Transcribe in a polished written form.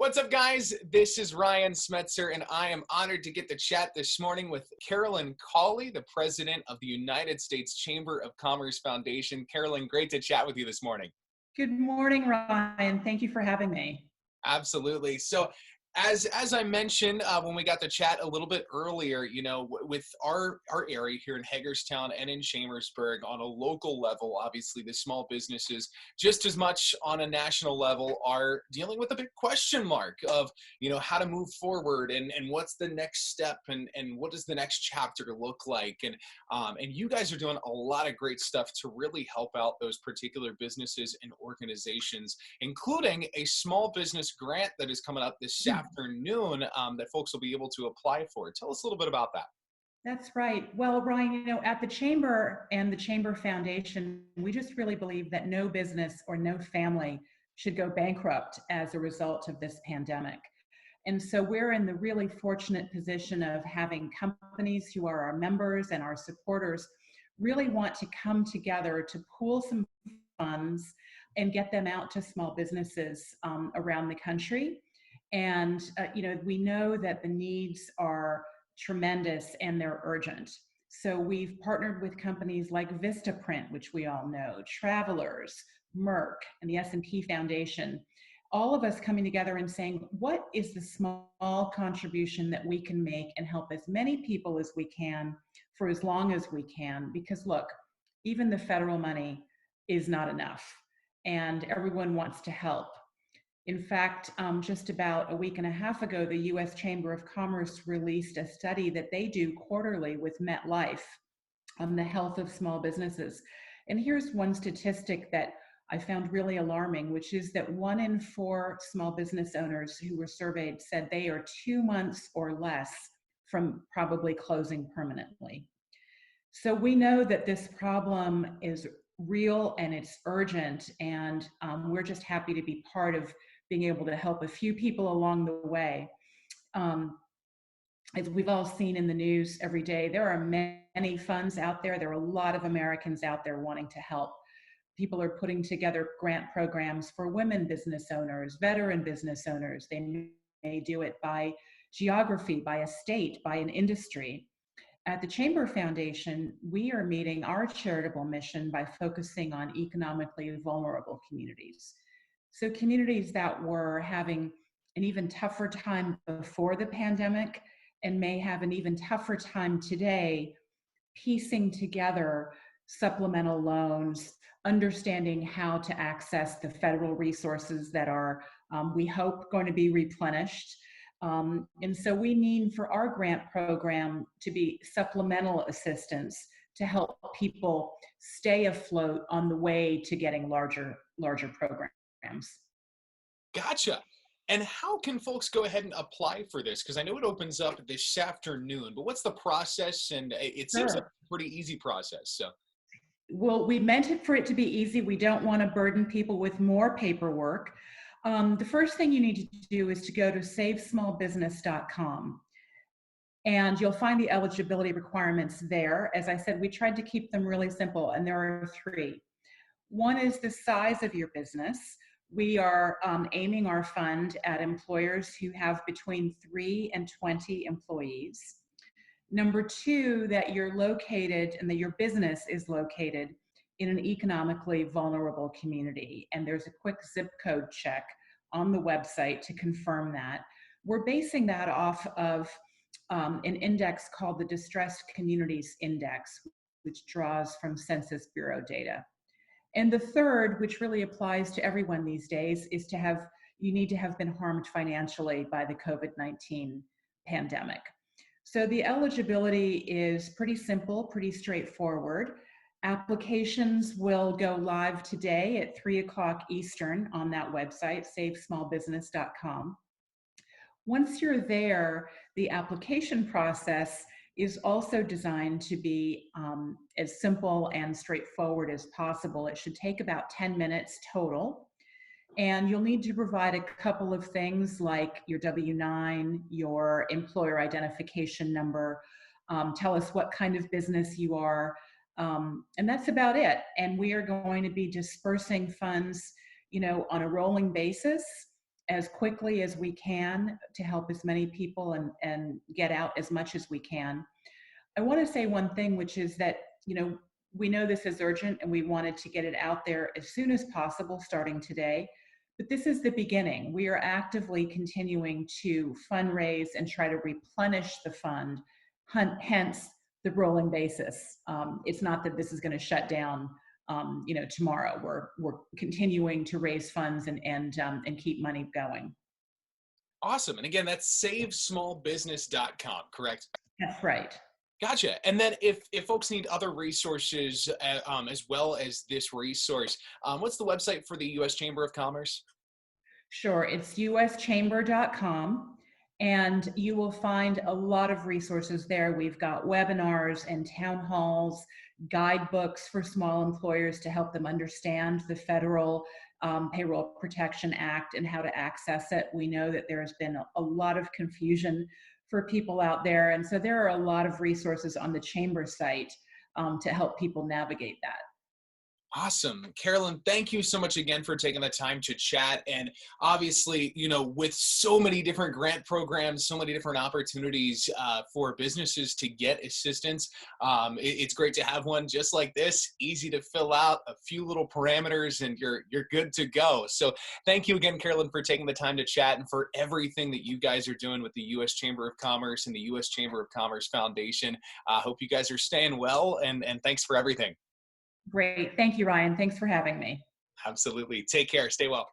What's up, guys? This is Ryan Smetzer, and I am honored to get to chat this morning with Carolyn Cawley, the president of the United States Chamber of Commerce Foundation. Carolyn, great to chat with you this morning. Good morning, Ryan. Thank you for having me. Absolutely. So, as I mentioned when we got to chat a little bit earlier, with our area here in Hagerstown and in Chambersburg on a local level, obviously the small businesses, just as much on a national level, are dealing with a big question mark of, how to move forward and what's the next step and what does the next chapter look like. And you guys are doing a lot of great stuff to really help out those particular businesses and organizations, including a small business grant that is coming up this afternoon that folks will be able to apply for. Tell us a little bit about that. That's right. Well, Ryan, at the Chamber and the Chamber Foundation, we just really believe that no business or no family should go bankrupt as a result of this pandemic. And so we're in the really fortunate position of having companies who are our members and our supporters really want to come together to pool some funds and get them out to small businesses around the country. And, we know that the needs are tremendous and they're urgent. So we've partnered with companies like Vistaprint, which we all know, Travelers, Merck, and the S&P Foundation, all of us coming together and saying, what is the small contribution that we can make and help as many people as we can for as long as we can? Because look, even the federal money is not enough and everyone wants to help. In fact, just about a week and a half ago, the U.S. Chamber of Commerce released a study that they do quarterly with MetLife on the health of small businesses. And here's one statistic that I found really alarming, which is that 1 in 4 small business owners who were surveyed said they are 2 months or less from probably closing permanently. So we know that this problem is real and it's urgent, and we're just happy to be part of being able to help a few people along the way. As we've all seen in the news every day, there are many funds out there. There are a lot of Americans out there wanting to help. People are putting together grant programs for women business owners, veteran business owners. They may do it by geography, by a state, by an industry. At the Chamber Foundation, we are meeting our charitable mission by focusing on economically vulnerable communities. So communities that were having an even tougher time before the pandemic and may have an even tougher time today piecing together supplemental loans, understanding how to access the federal resources that are, we hope, going to be replenished. And so we mean for our grant program to be supplemental assistance to help people stay afloat on the way to getting larger programs. Gotcha. And how can folks go ahead and apply for this? Because I know it opens up this afternoon, but what's the process? And it seems like a pretty easy process. So, well, we meant it for it to be easy. We don't want to burden people with more paperwork. The first thing you need to do is to go to savesmallbusiness.com. And you'll find the eligibility requirements there. As I said, we tried to keep them really simple, and there are 3. One is the size of your business. We are aiming our fund at employers who have between 3 and 20 employees. Number 2, that you're located and that your business is located in an economically vulnerable community. And there's a quick zip code check on the website to confirm that. We're basing that off of an index called the Distressed Communities Index, which draws from Census Bureau data. And the third, which really applies to everyone these days, is you need to have been harmed financially by the COVID-19 pandemic. So the eligibility is pretty simple, pretty straightforward. Applications will go live today at 3:00 Eastern on that website, savesmallbusiness.com. Once you're there, the application process is also designed to be as simple and straightforward as possible. It should take about 10 minutes total. And you'll need to provide a couple of things like your W-9, your employer identification number, tell us what kind of business you are, and that's about it. And we are going to be dispersing funds, on a rolling basis. as quickly as we can to help as many people and get out as much as we can. I want to say one thing, which is that, we know this is urgent and we wanted to get it out there as soon as possible, starting today. But this is the beginning. We are actively continuing to fundraise and try to replenish the fund, hence the rolling basis. It's not that this is going to shut down, tomorrow. We're continuing to raise funds and keep money going. Awesome. And again, that's savesmallbusiness.com, correct? That's right. Gotcha. And then if folks need other resources as well as this resource, what's the website for the U.S. Chamber of Commerce? Sure. It's uschamber.com, and you will find a lot of resources there. We've got webinars and town halls, guidebooks for small employers to help them understand the federal Payroll Protection Act and how to access it. We know that there's been a lot of confusion for people out there. And so there are a lot of resources on the Chamber site to help people navigate that. Awesome. Carolyn, thank you so much again for taking the time to chat. And obviously, with so many different grant programs, so many different opportunities for businesses to get assistance, it's great to have one just like this, easy to fill out, a few little parameters, and you're good to go. So thank you again, Carolyn, for taking the time to chat and for everything that you guys are doing with the U.S. Chamber of Commerce and the U.S. Chamber of Commerce Foundation. I hope you guys are staying well, and thanks for everything. Great. Thank you, Ryan. Thanks for having me. Absolutely. Take care. Stay well.